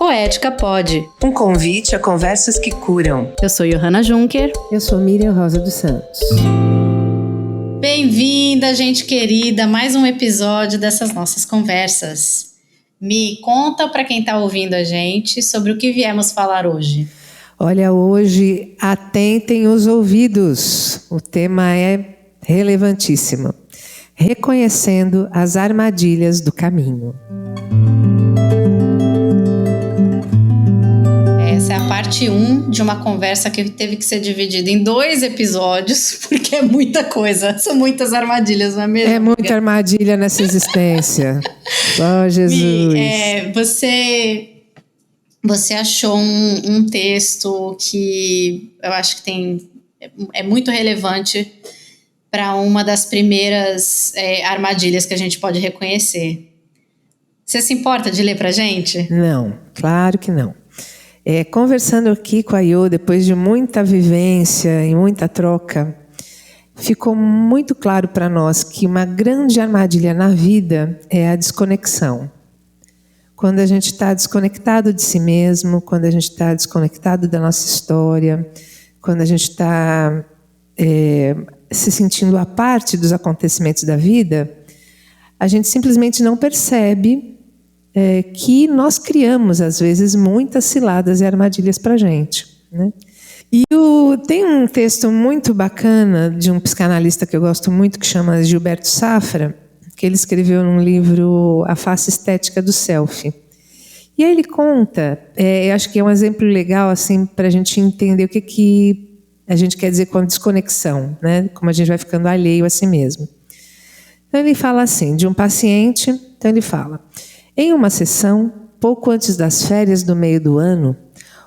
Poética Pod. Um convite a conversas que curam. Eu sou Johanna Juncker. Eu sou Miriam Rosa dos Santos. Bem-vinda, gente querida, a mais um episódio dessas nossas conversas. Me conta para quem está ouvindo a gente sobre o que viemos falar hoje. Olha, hoje atentem os ouvidos. O tema é relevantíssimo. Reconhecendo as armadilhas do caminho. Essa é a parte 1 de uma conversa que teve que ser dividida em 2 episódios, porque é muita coisa, são muitas armadilhas, não é mesmo? É muita armadilha nessa existência. Oh, Jesus! Você achou um texto que eu acho que é muito relevante para uma das primeiras armadilhas que a gente pode reconhecer. Você se importa de ler para a gente? Não, claro que não. Conversando aqui com a Iô, depois de muita vivência e muita troca, ficou muito claro para nós que uma grande armadilha na vida é a desconexão. Quando a gente está desconectado de si mesmo, quando a gente está desconectado da nossa história, quando a gente está se sentindo à parte dos acontecimentos da vida, a gente simplesmente não percebe que nós criamos, às vezes, muitas ciladas e armadilhas para a gente, né? E tem um texto muito bacana de um psicanalista que eu gosto muito, que chama Gilberto Safra, que ele escreveu num livro A Face Estética do Self. E aí ele conta, eu acho que é um exemplo legal assim, para a gente entender o que a gente quer dizer com a desconexão, né? Como a gente vai ficando alheio a si mesmo. Então ele fala assim, de um paciente, então ele fala: em uma sessão, pouco antes das férias do meio do ano,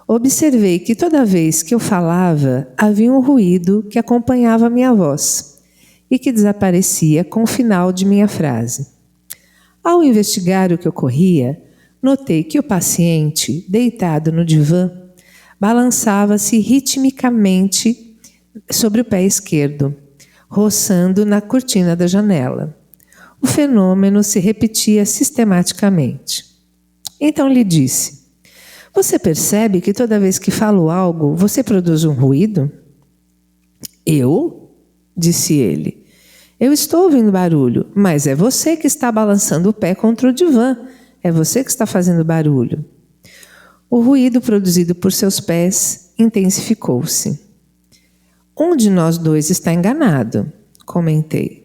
observei que toda vez que eu falava, havia um ruído que acompanhava a minha voz e que desaparecia com o final de minha frase. Ao investigar o que ocorria, notei que o paciente, deitado no divã, balançava-se ritmicamente sobre o pé esquerdo, roçando na cortina da janela. O fenômeno se repetia sistematicamente. Então lhe disse: você percebe que toda vez que falo algo, você produz um ruído? Eu? Disse ele. Eu estou ouvindo barulho, mas é você que está balançando o pé contra o divã. É você que está fazendo barulho. O ruído produzido por seus pés intensificou-se. Um de nós dois está enganado, comentei.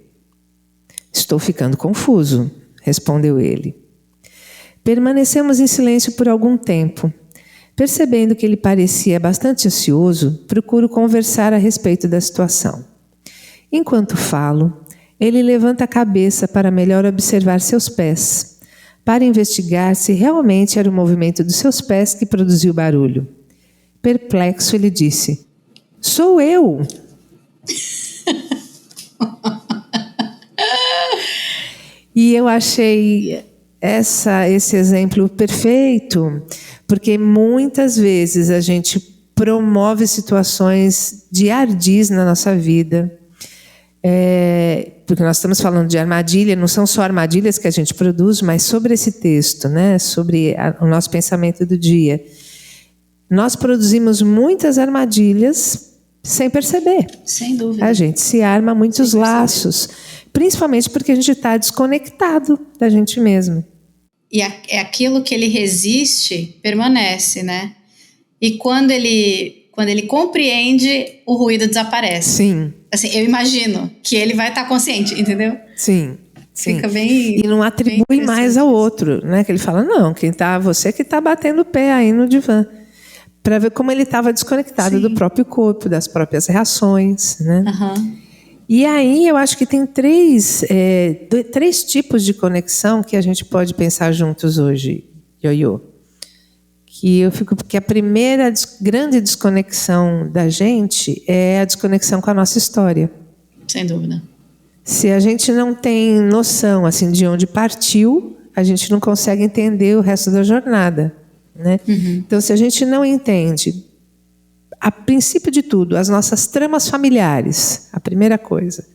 Estou ficando confuso, respondeu ele. Permanecemos em silêncio por algum tempo. Percebendo que ele parecia bastante ansioso, procuro conversar a respeito da situação. Enquanto falo, ele levanta a cabeça para melhor observar seus pés, para investigar se realmente era o movimento dos seus pés que produziu barulho. Perplexo, ele disse: sou eu! E eu achei esse exemplo perfeito, porque muitas vezes a gente promove situações de ardis na nossa vida, porque nós estamos falando de armadilha, não são só armadilhas que a gente produz, mas sobre esse texto, né, sobre o nosso pensamento do dia. Nós produzimos muitas armadilhas sem perceber. Sem dúvida. A gente se arma muitos laços, principalmente porque a gente está desconectado da gente mesmo. E aquilo que ele resiste permanece, né? E quando ele compreende, o ruído desaparece. Sim. Assim, eu imagino que ele vai estar consciente, entendeu? Sim. Fica bem. E não atribui mais ao outro, né? Que ele fala, não, você que está batendo o pé aí no divã. Para ver como ele estava desconectado do próprio corpo, das próprias reações, né? Uhum. E aí eu acho que tem três tipos de conexão que a gente pode pensar juntos hoje, Ioiô. Que a primeira grande desconexão da gente é a desconexão com a nossa história. Sem dúvida. Se a gente não tem noção assim, de onde partiu, a gente não consegue entender o resto da jornada, né? Uhum. Então, se a gente não entende, a princípio de tudo, as nossas tramas familiares, a primeira coisa,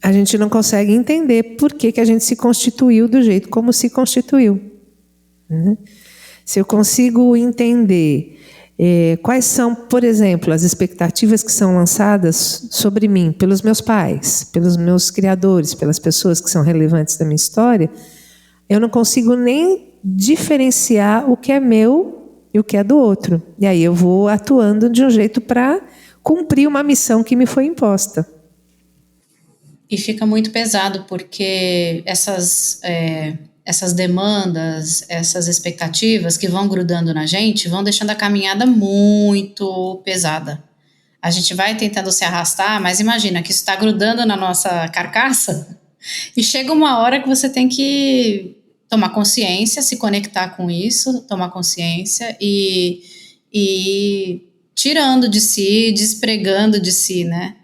a gente não consegue entender por que a gente se constituiu do jeito como se constituiu, né? se eu consigo entender quais são, por exemplo, as expectativas que são lançadas sobre mim pelos meus pais, pelos meus criadores, pelas pessoas que são relevantes da minha história, eu não consigo nem diferenciar o que é meu e o que é do outro. E aí eu vou atuando de um jeito para cumprir uma missão que me foi imposta. E fica muito pesado, porque essas demandas, essas expectativas que vão grudando na gente, vão deixando a caminhada muito pesada. A gente vai tentando se arrastar, mas imagina que isso está grudando na nossa carcaça e chega uma hora que você tem que tomar consciência, se conectar com isso, tomar consciência e tirando de si, despregando de si, né?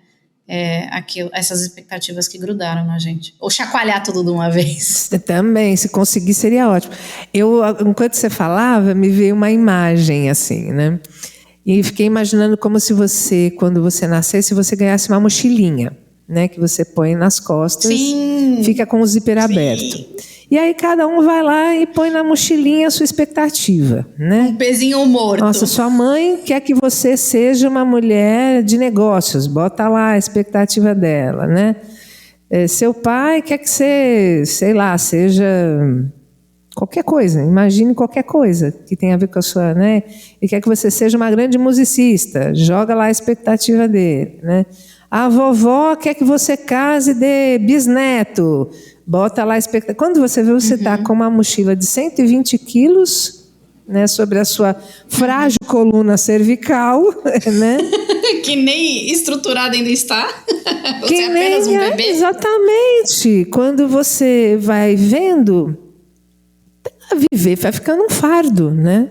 Essas expectativas que grudaram na gente. Ou chacoalhar tudo de uma vez. Também, se conseguir, seria ótimo. Enquanto você falava, me veio uma imagem assim, né? E fiquei imaginando como se você, quando você nascesse, você ganhasse uma mochilinha, né? Que você põe nas costas, sim, fica com o zíper aberto. E aí cada um vai lá e põe na mochilinha a sua expectativa, né? Um pezinho morto. Nossa, sua mãe quer que você seja uma mulher de negócios, bota lá a expectativa dela, né? Seu pai quer que você, sei lá, seja qualquer coisa, imagine qualquer coisa que tenha a ver com a sua, né? E quer que você seja uma grande musicista, joga lá a expectativa dele, né? A vovó quer que você case e dê bisneto, bota lá a expectativa. Quando você vê, você está com uma mochila de 120 quilos, né, sobre a sua frágil coluna cervical, né? Que nem estruturada ainda está. Você que é apenas um bebê. Exatamente. Quando você vai vendo, a viver vai ficando um fardo, né?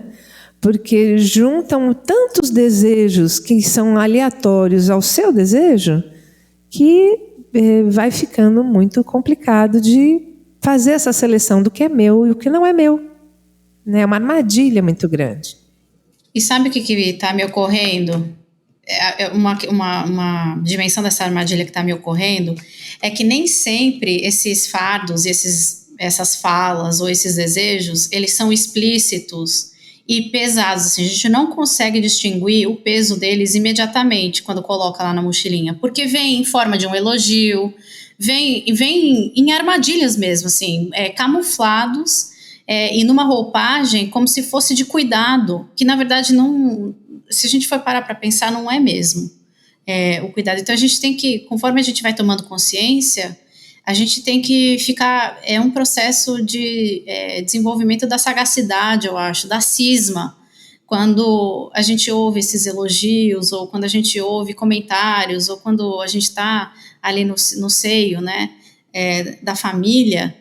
Porque juntam tantos desejos que são aleatórios ao seu desejo que vai ficando muito complicado de fazer essa seleção do que é meu e o que não é meu. É uma armadilha muito grande. E sabe o que está me ocorrendo? Uma dimensão dessa armadilha que está me ocorrendo é que nem sempre esses fardos, essas falas ou esses desejos, eles são explícitos e pesados, assim, a gente não consegue distinguir o peso deles imediatamente quando coloca lá na mochilinha, porque vem em forma de um elogio, vem em armadilhas mesmo, assim, camuflados e numa roupagem como se fosse de cuidado, que na verdade não, se a gente for parar para pensar, não é mesmo o cuidado. Então a gente tem que, conforme a gente vai tomando consciência, a gente tem que ficar, um processo de desenvolvimento da sagacidade, eu acho, da cisma, quando a gente ouve esses elogios, ou quando a gente ouve comentários, ou quando a gente está ali no seio, né, da família,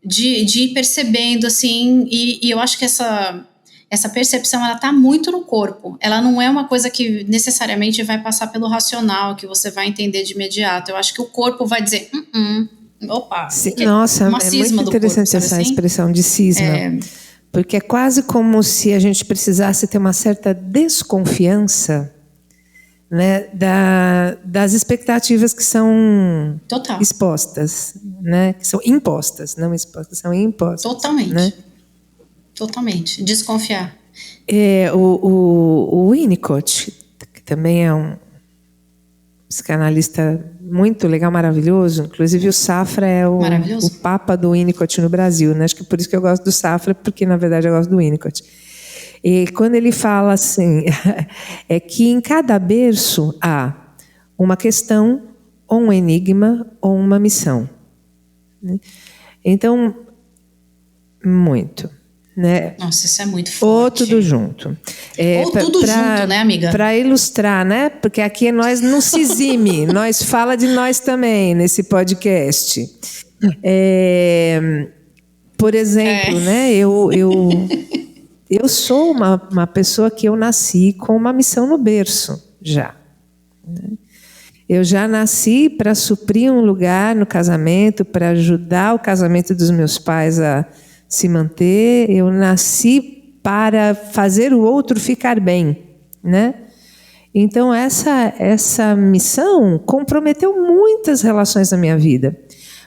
de ir percebendo, assim, e eu acho que essa percepção, ela está muito no corpo. Ela não é uma coisa que necessariamente vai passar pelo racional, que você vai entender de imediato. Eu acho que o corpo vai dizer, opa. Nossa, é muito interessante corpo, essa expressão de cisma. Porque é quase como se a gente precisasse ter uma certa desconfiança, né, das expectativas que são expostas, né, que são impostas, não expostas, são impostas. Totalmente. Né? Totalmente. Desconfiar. O Winnicott, que também é um psicanalista muito legal, maravilhoso. Inclusive o Safra é o papa do Winnicott no Brasil, né? Acho que por isso que eu gosto do Safra, porque na verdade eu gosto do Winnicott. E quando ele fala assim, é que em cada berço há uma questão, ou um enigma, ou uma missão. Então, muito. Né? Nossa, isso é muito forte. Ou tudo junto. Ou tudo junto, né, amiga? Para ilustrar, né? Porque aqui nós não se exime, nós fala de nós também nesse podcast. Por exemplo, né? Eu sou uma pessoa que eu nasci com uma missão no berço, já. Eu já nasci para suprir um lugar no casamento, para ajudar o casamento dos meus pais a se manter. Eu nasci para fazer o outro ficar bem, né? Então essa missão comprometeu muitas relações da minha vida,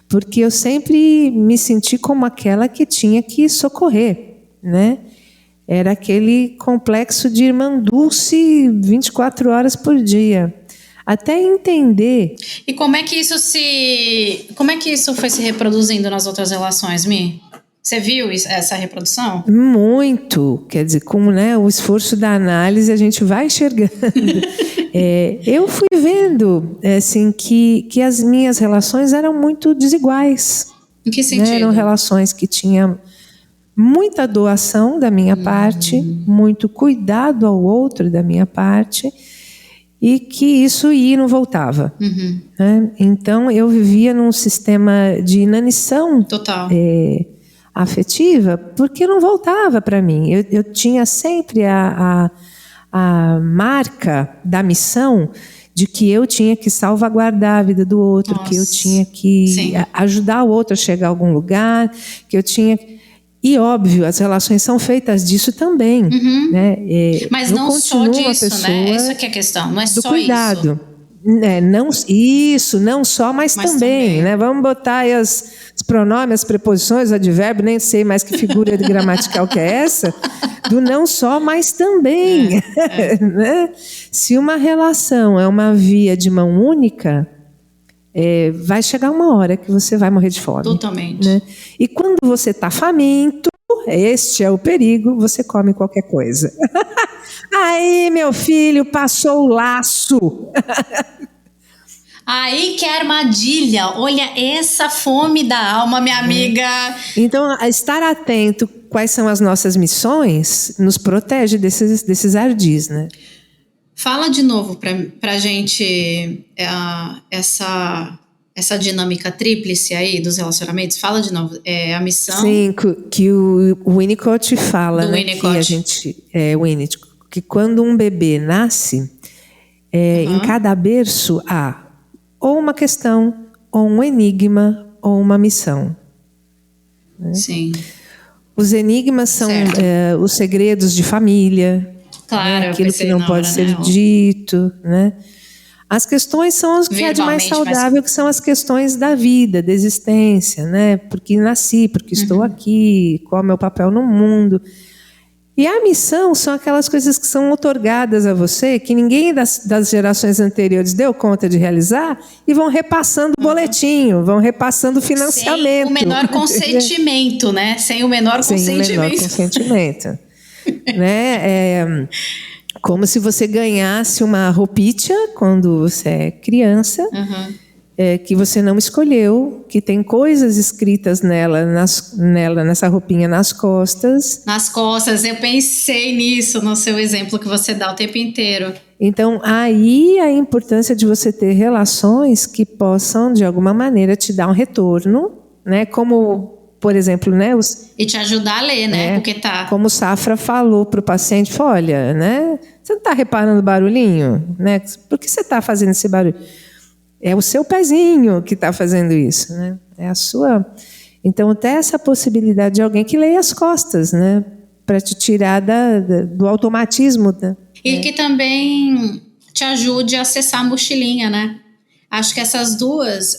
porque eu sempre me senti como aquela que tinha que socorrer, né? Era aquele complexo de irmã Dulce 24 horas por dia. Até entender. E como é que isso foi se reproduzindo nas outras relações, Mi? Você viu essa reprodução? Muito. Quer dizer, com, né, o esforço da análise, a gente vai enxergando. Eu fui vendo assim, que as minhas relações eram muito desiguais. Em que sentido? Né? Eram relações que tinham muita doação da minha parte, muito cuidado ao outro da minha parte, e que isso ia e não voltava. Né? Então, eu vivia num sistema de inanição total. Afetiva, porque não voltava para mim. Eu tinha sempre a marca da missão de que eu tinha que salvaguardar a vida do outro, que eu tinha que ajudar o outro a chegar a algum lugar, que eu tinha... E, óbvio, as relações são feitas disso também. Né? Mas não só disso, né? Essa que é a questão, não é só cuidado. Isso. Não só, mas também. Né? Vamos botar aí os pronomes, as preposições, os advérbios, nem sei mais que figura gramatical que é essa, do não só, mas também. Né? Se uma relação é uma via de mão única, vai chegar uma hora que você vai morrer de fome. Totalmente. Né? E quando você está faminto, este é o perigo, você come qualquer coisa. Aí, meu filho, passou o laço. Aí que é armadilha. Olha essa fome da alma, minha amiga. Então, estar atento quais são as nossas missões nos protege desses ardis, né? Fala de novo pra gente essa dinâmica tríplice aí dos relacionamentos. Fala de novo. A missão... Sim, que o Winnicott fala, do né? Winnicott. Que a gente... Winnicott, que quando um bebê nasce, em cada berço há ou uma questão, ou um enigma, ou uma missão. Né? Sim. Os enigmas são os segredos de família, claro, né? Aquilo que não pode ser dito. Né? As questões são as que há de mais saudável, que são as questões da vida, da existência. Né? Porque nasci, porque estou aqui, qual é o meu papel no mundo. E a missão são aquelas coisas que são outorgadas a você, que ninguém das gerações anteriores deu conta de realizar, e vão repassando o boletinho, vão repassando o financiamento. Sem o menor consentimento, né? Sem o menor consentimento. Né? Como se você ganhasse uma roupinha quando você é criança, que você não escolheu, que tem coisas escritas nela, nessa roupinha nas costas. Nas costas, eu pensei nisso no seu exemplo que você dá o tempo inteiro. Então, aí a importância de você ter relações que possam, de alguma maneira, te dar um retorno, né? Como, por exemplo, né? E te ajudar a ler, né? Porque como o Safra falou para o paciente, olha, né? Você não está reparando o barulhinho? Né? Por que você está fazendo esse barulho? É o seu pezinho que está fazendo isso, né? É a sua... Então, tem essa possibilidade de alguém que leia as costas, né? Para te tirar do automatismo. Né? E que também te ajude a acessar a mochilinha, né? Acho que essas duas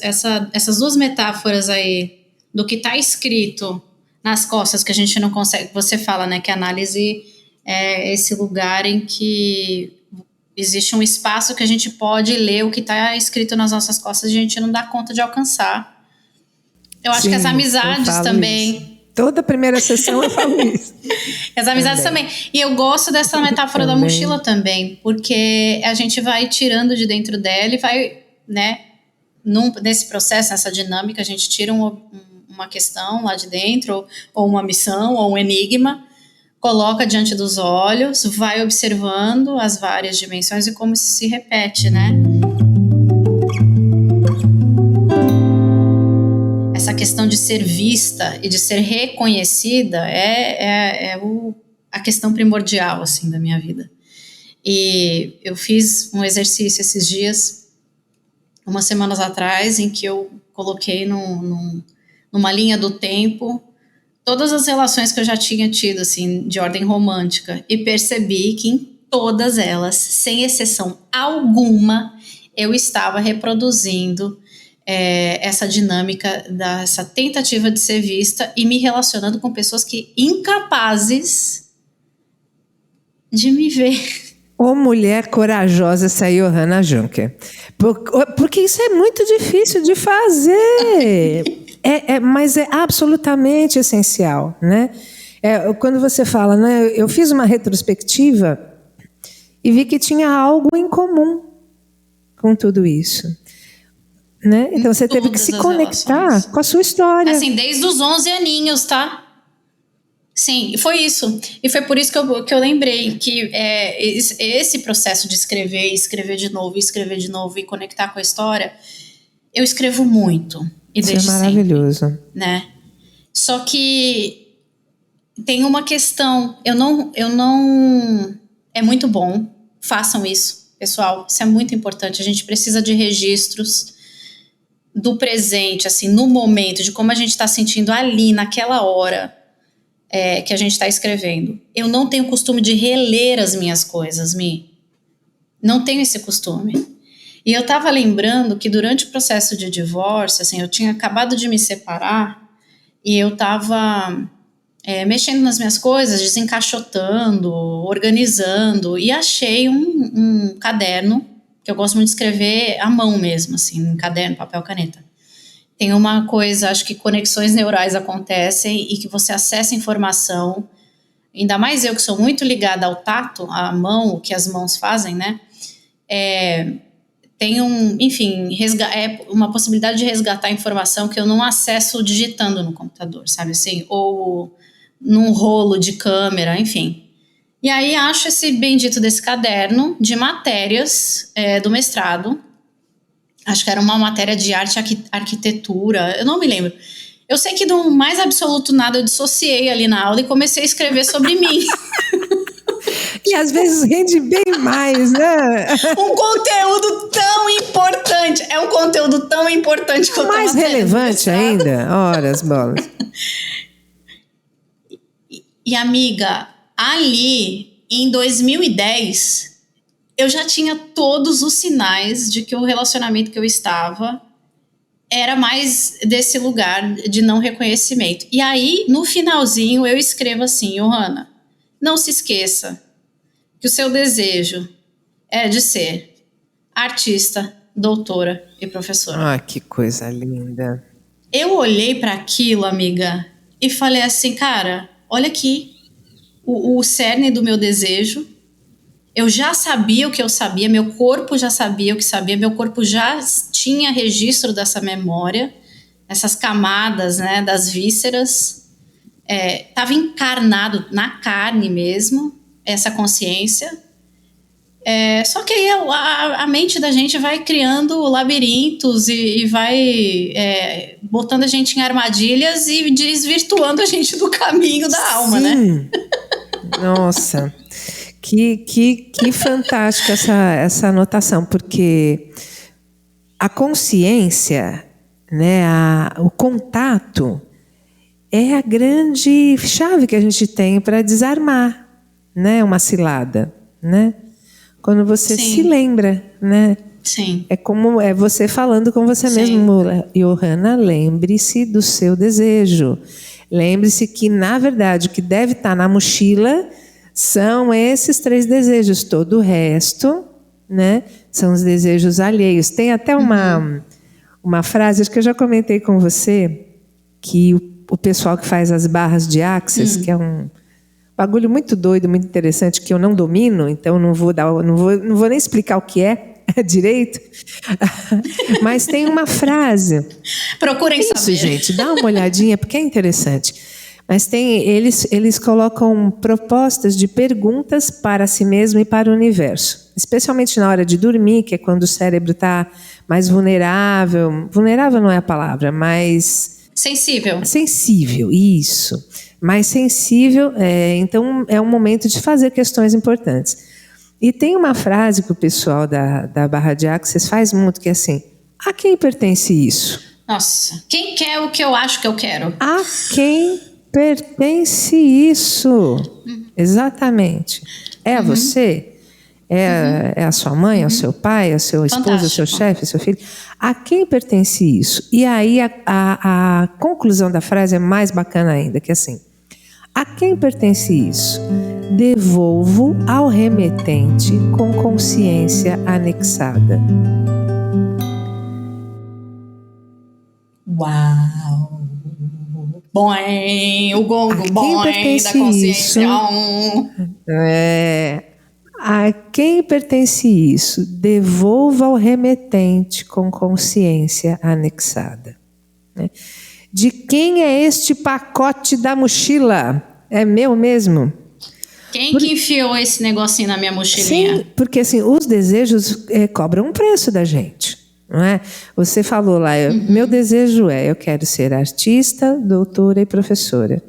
metáforas aí, do que está escrito nas costas, que a gente não consegue... Você fala, né? Que a análise é esse lugar em que... existe um espaço que a gente pode ler o que está escrito nas nossas costas e a gente não dá conta de alcançar. Eu acho que as amizades também... Isso. Toda primeira sessão eu falo isso. As amizades também. E eu gosto dessa metáfora da mochila também, porque a gente vai tirando de dentro dela e vai, né, nesse processo, nessa dinâmica, a gente tira uma questão lá de dentro, ou uma missão, ou um enigma, coloca diante dos olhos, vai observando as várias dimensões e como isso se repete, né? Essa questão de ser vista e de ser reconhecida a questão primordial, assim, da minha vida. E eu fiz um exercício esses dias, umas semanas atrás, em que eu coloquei numa linha do tempo todas as relações que eu já tinha tido, assim, de ordem romântica, e percebi que em todas elas, sem exceção alguma, eu estava reproduzindo essa dinâmica dessa tentativa de ser vista e me relacionando com pessoas que incapazes de me ver. Ô mulher corajosa, essa Johanna Juncker. Porque isso é muito difícil de fazer. Mas é absolutamente essencial, né? Quando você fala, né? Eu fiz uma retrospectiva e vi que tinha algo em comum com tudo isso. Né? Então você teve que se conectar com a sua história. Assim, desde os 11 aninhos, tá? Sim, foi isso. E foi por isso que eu lembrei que esse processo de escrever de novo e conectar com a história, eu escrevo muito. E isso desde é maravilhoso. sempre, né? Só que tem uma questão, eu não... É muito bom, façam isso, pessoal. Isso é muito importante. A gente precisa de registros do presente, assim, no momento, de como a gente está sentindo ali, naquela hora que a gente está escrevendo. Eu não tenho costume de reler as minhas coisas, não tenho esse costume. E eu estava lembrando que durante o processo de divórcio, assim, eu tinha acabado de me separar e eu estava mexendo nas minhas coisas, desencaixotando, organizando, e achei um caderno, que eu gosto muito de escrever à mão mesmo, assim, em caderno, papel, caneta. Tem uma coisa, acho que conexões neurais acontecem e que você acessa informação, ainda mais eu que sou muito ligada ao tato, à mão, o que as mãos fazem, né? Tem uma possibilidade de resgatar informação que eu não acesso digitando no computador, sabe assim? Ou num rolo de câmera, enfim. E aí acho esse bendito desse caderno de matérias do mestrado. Acho que era uma matéria de arte e arquitetura, eu não me lembro. Eu sei que do mais absoluto nada eu dissociei ali na aula e comecei a escrever sobre mim. E às vezes rende bem mais, né? Um conteúdo tão importante. É um conteúdo tão importante que eu mais relevante ainda. Ora, as bolas. E amiga, ali em 2010... eu já tinha todos os sinais de que o relacionamento que eu estava era mais desse lugar de não reconhecimento. E aí, no finalzinho, eu escrevo assim: Johanna, não se esqueça que o seu desejo é de ser artista, doutora e professora. Ah, que coisa linda. Eu olhei para aquilo, amiga, e falei assim, cara, olha aqui, o cerne do meu desejo. Eu já sabia o que eu sabia, meu corpo já sabia o que sabia, meu corpo já tinha registro dessa memória, essas camadas, né, das vísceras. Estava encarnado na carne mesmo, essa consciência. Só que aí a mente da gente vai criando labirintos e vai botando a gente em armadilhas e desvirtuando a gente do caminho da alma, sim, né? Nossa... Que fantástica essa anotação, porque a consciência, né, o contato é a grande chave que a gente tem para desarmar, né, uma cilada, né? Quando você Sim. se lembra, né? Sim. É como você falando com você mesmo, Johanna, lembre-se do seu desejo. Lembre-se que, na verdade, o que deve estar na mochila são esses 3 desejos. Todo o resto, né, são os desejos alheios. Tem até uma frase, acho que eu já comentei com você, que o pessoal que faz as barras de Access, que é um bagulho muito doido, muito interessante, que eu não domino, então não vou nem explicar o que é direito, mas tem uma frase. Procurem saber. Isso, gente, dá uma olhadinha, porque é interessante. Mas eles colocam propostas de perguntas para si mesmo e para o universo. Especialmente na hora de dormir, que é quando o cérebro está mais vulnerável. Vulnerável não é a palavra, mas... Sensível. Sensível, isso. Mais sensível, então é um momento de fazer questões importantes. E tem uma frase que o pessoal da Barra de Access faz muito, que é assim: a quem pertence isso? Nossa, quem quer o que eu acho que eu quero? A quem pertence isso? Exatamente. É a você? É a sua mãe, é o seu pai, é o seu esposo, é o seu chefe, é o seu filho? A quem pertence isso? E aí a conclusão da frase é mais bacana ainda, que é assim: a quem pertence isso? Devolvo ao remetente com consciência anexada. Uau! Boing, o gongo, boing, da consciência. A quem pertence isso? Devolva ao remetente com consciência anexada. De quem é este pacote da mochila? É meu mesmo? Quem que enfiou esse negocinho na minha mochilinha? Sim, porque assim, os desejos cobram um preço da gente. Não é? Você falou lá, meu desejo eu quero ser artista, doutora e professora.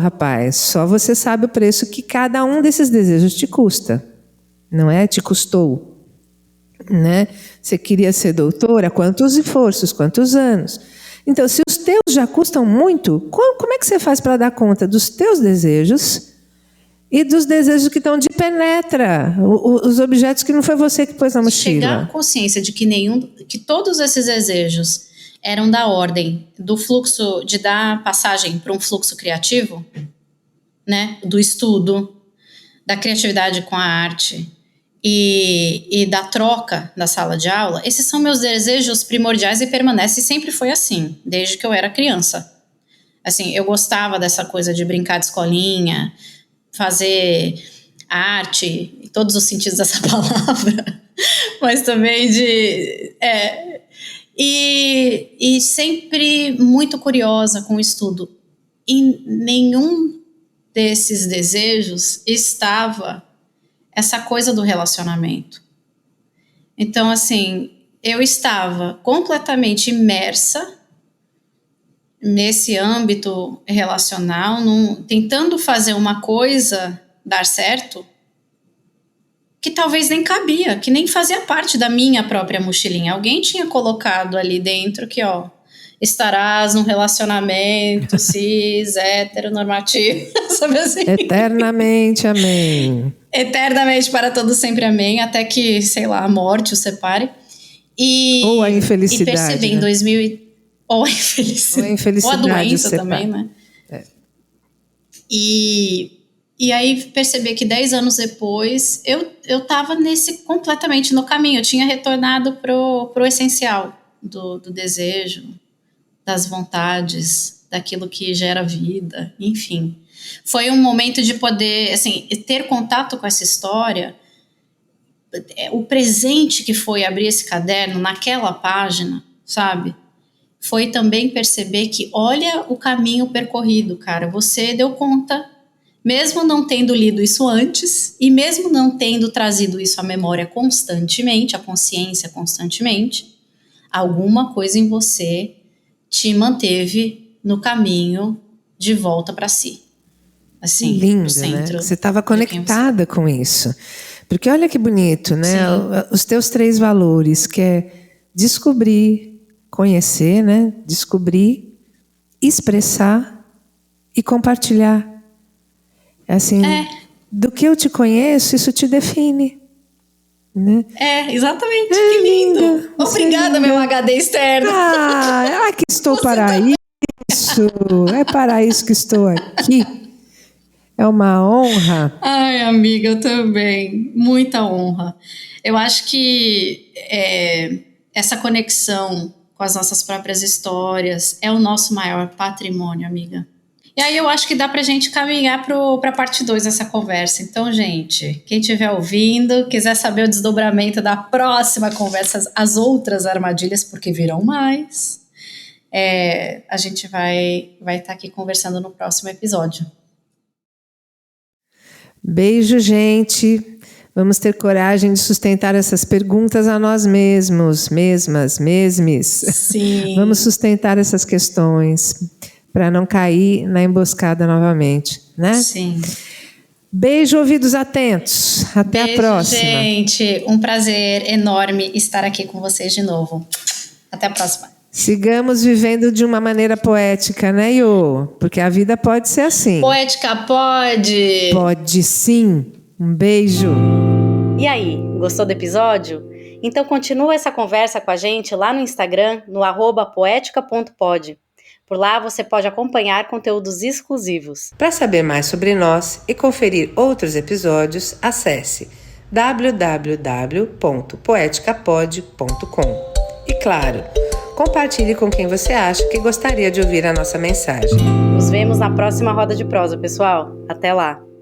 Rapaz, só você sabe o preço que cada um desses desejos te custa. Não é? Te custou. Né? Você queria ser doutora, quantos esforços, quantos anos? Então, se os teus já custam muito, como é que você faz para dar conta dos teus desejos e dos desejos que estão de penetra, os objetos que não foi você que pôs na mochila? Chegar à consciência de que todos esses desejos eram da ordem do fluxo, de dar passagem para um fluxo criativo, né? Do estudo, da criatividade com a arte e da troca da sala de aula. Esses são meus desejos primordiais e permanece, e sempre foi assim, desde que eu era criança. Assim, eu gostava dessa coisa de brincar de escolinha, fazer arte, em todos os sentidos dessa palavra, mas também e sempre muito curiosa com o estudo. Em nenhum desses desejos estava essa coisa do relacionamento. Então, assim, eu estava completamente imersa nesse âmbito relacional, tentando fazer uma coisa dar certo que talvez nem cabia, que nem fazia parte da minha própria mochilinha. Alguém tinha colocado ali dentro que, estarás num relacionamento cis, heteronormativo, sabe assim? Eternamente, amém. Eternamente, para todo sempre, amém, até que, sei lá, a morte o separe. Ou a infelicidade. E percebi em 2000 ou a infelicidade. Ou a doença também, né? E aí percebi que 10 anos depois eu estava completamente no caminho. Eu tinha retornado pro essencial do desejo, das vontades, daquilo que gera vida, enfim. Foi um momento de poder, assim, ter contato com essa história. O presente que foi abrir esse caderno naquela página, sabe? Foi também perceber que, olha o caminho percorrido, cara. Você deu conta, mesmo não tendo lido isso antes, e mesmo não tendo trazido isso à memória constantemente, à consciência constantemente, alguma coisa em você te manteve no caminho de volta para si. Assim, lindo, né? Você estava conectada com isso. Porque olha que bonito, né? Os teus 3 valores, que é descobrir, conhecer, né? Descobrir, expressar e compartilhar. Assim, do que eu te conheço, isso te define. Né? Exatamente, que lindo. Obrigada, meu HD externo. Que estou para isso. É para isso que estou aqui. É uma honra. Ai, amiga, eu também. Muita honra. Eu acho que essa conexão com as nossas próprias histórias é o nosso maior patrimônio, amiga. E aí eu acho que dá pra gente caminhar pra parte 2 dessa conversa. Então, gente, quem estiver ouvindo, quiser saber o desdobramento da próxima conversa, as outras armadilhas, porque virão mais, a gente vai estar aqui conversando no próximo episódio. Beijo, gente. Vamos ter coragem de sustentar essas perguntas a nós mesmos, mesmes. Sim. Vamos sustentar essas questões para não cair na emboscada novamente, né? Sim. Beijo, ouvidos atentos. Até a próxima. Gente. Um prazer enorme estar aqui com vocês de novo. Até a próxima. Sigamos vivendo de uma maneira poética, né, Iô? Porque a vida pode ser assim. Poética pode. Pode sim. Um beijo. E aí, gostou do episódio? Então continua essa conversa com a gente lá no Instagram, no @poetica.pod. Por lá você pode acompanhar conteúdos exclusivos. Para saber mais sobre nós e conferir outros episódios, acesse www.poeticapod.com. E claro, compartilhe com quem você acha que gostaria de ouvir a nossa mensagem. Nos vemos na próxima roda de prosa, pessoal. Até lá!